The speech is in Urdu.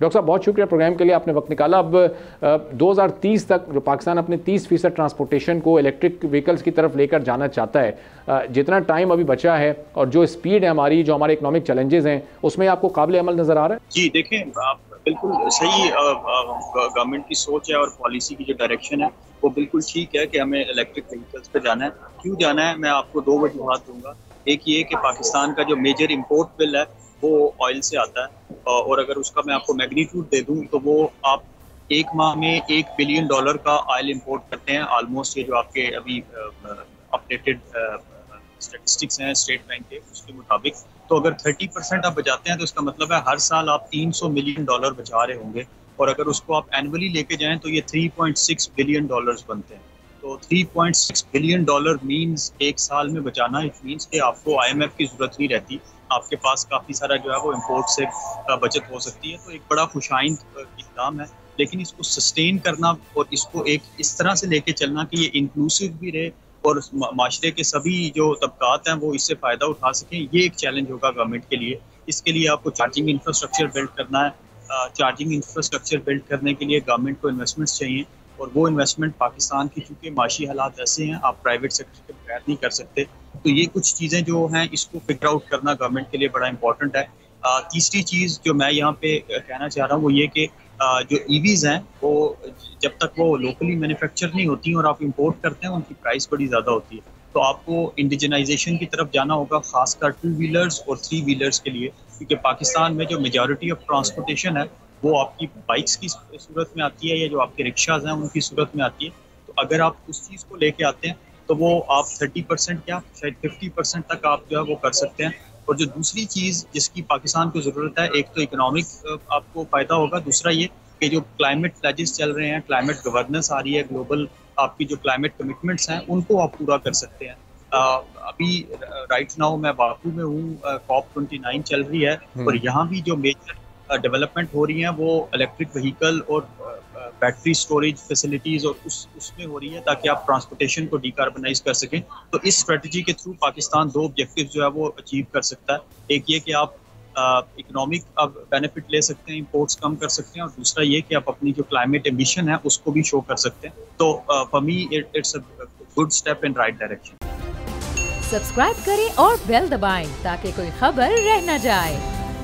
ڈاکٹر صاحب بہت شکریہ پروگرام کے لیے، آپ نے وقت نکالا۔ اب 2030 تک جو پاکستان اپنے 30% ٹرانسپورٹیشن کو الیکٹرک وہیکلز کی طرف لے کر جانا چاہتا ہے، جتنا ٹائم ابھی بچا ہے اور جو اسپیڈ ہے ہماری، جو ہمارے اکنامک چیلنجز ہیں، اس میں آپ کو قابل عمل نظر آ رہا ہے؟ جی دیکھیں، آپ بالکل صحیح گورنمنٹ کی سوچ ہے اور پالیسی کی جو ڈائریکشن ہے وہ بالکل ٹھیک ہے کہ ہمیں الیکٹرک وہیکلز پہ جانا ہے۔ کیوں جانا ہے، میں آپ کو 2 وجوہات دوں گا۔ ایک یہ کہ پاکستان کا جو میجر امپورٹ بل ہے وہ آئل سے آتا ہے، اور اگر اس کا میں آپ کو میگنیٹیوڈ دے دوں تو وہ آپ ایک ماہ میں $1 بلین کا آئل امپورٹ کرتے ہیں آلموسٹ۔ یہ جو آپ کے ابھی اپڈیٹڈ اسٹیٹسٹکس ہیں اسٹیٹ بینک کے، اس کے مطابق تو اگر 30% آپ بچاتے ہیں تو اس کا مطلب ہے ہر سال آپ $300 ملین بچا رہے ہوں گے، اور اگر اس کو آپ اینولی لے کے جائیں تو یہ $3.6 بلین بنتے ہیں۔ تو $3.6 بلین مینز ایک سال میں بچانا، اٹ مینز کہ آپ کو IMF کی ضرورت نہیں رہتی، آپ کے پاس کافی سارا جو ہے وہ امپورٹ سے بچت ہو سکتی ہے۔ تو ایک بڑا خوش آئند اقدام ہے، لیکن اس کو سسٹین کرنا اور اس کو ایک اس طرح سے لے کے چلنا کہ یہ انکلوسیو بھی رہے اور معاشرے کے سبھی جو طبقات ہیں وہ اس سے فائدہ اٹھا سکیں، یہ ایک چیلنج ہوگا گورنمنٹ کے لیے۔ اس کے لیے آپ کو چارجنگ انفراسٹرکچر بلڈ کرنا ہے۔ چارجنگ انفراسٹرکچر بلڈ کرنے کے لیے گورنمنٹ کو انویسٹمنٹس چاہیے، اور وہ انویسٹمنٹ پاکستان کی چونکہ معاشی حالات ایسے ہیں آپ پرائیویٹ سیکٹر کے بغیر نہیں کر سکتے، تو یہ کچھ چیزیں جو ہیں اس کو فگر آؤٹ کرنا گورنمنٹ کے لیے بڑا امپورٹنٹ ہے۔ تیسری چیز جو میں یہاں پہ کہنا چاہ رہا ہوں وہ یہ کہ جو EVs ہیں وہ جب تک وہ لوکلی مینوفیکچر نہیں ہوتی ہیں اور آپ امپورٹ کرتے ہیں ان کی پرائس بڑی زیادہ ہوتی ہے، تو آپ کو انڈیجنائزیشن کی طرف جانا ہوگا، خاص کر 2 ویلرز اور 3 ویلرز کے لیے، کیونکہ پاکستان میں جو میجورٹی آف ٹرانسپورٹیشن ہے وہ آپ کی بائکس کی صورت میں آتی ہے یا جو آپ کے رکشاز ہیں ان کی صورت میں آتی ہے۔ تو اگر آپ اس چیز کو لے کے آتے ہیں تو وہ آپ 30% کیا شاید 50% تک آپ جو ہے وہ کر سکتے ہیں۔ اور جو دوسری چیز جس کی پاکستان کو ضرورت ہے، ایک تو اکنامک آپ کو فائدہ ہوگا، دوسرا یہ کہ جو کلائمیٹ پلیجز چل رہے ہیں، کلائمیٹ گورننس آ رہی ہے گلوبل، آپ کی جو کلائمیٹ کمٹمنٹس ہیں ان کو آپ پورا کر سکتے ہیں۔ ابھی رائٹ ناؤ میں باکو میں ہوں، COP29 چل رہی ہے، اور یہاں بھی جو میجر ڈیولپمنٹ ہو رہی ہیں وہ الیکٹرک وہیکل اور بیٹری سٹوریج فیسلٹیز اور اس میں ہو رہی ہے تاکہ آپ ٹرانسپورٹیشن کو ڈی کاربنائز کر سکیں۔ تو اس اسٹریٹجی کے تھرو پاکستان 2 آبجیکٹیو جو ہے وہ اچیو کر سکتا ہے، ایک یہ کہ آپ اکنامک بینیفٹ لے سکتے ہیں، امپورٹس کم کر سکتے ہیں، اور دوسرا یہ کہ آپ اپنی جو کلائمیٹ ایمبیشن ہے اس کو بھی شو کر سکتے ہیں۔ تو for me it's a good step in right direction. Subscribe کریں اور بیل دبائیں تاکہ کوئی خبر رہ نہ جائے۔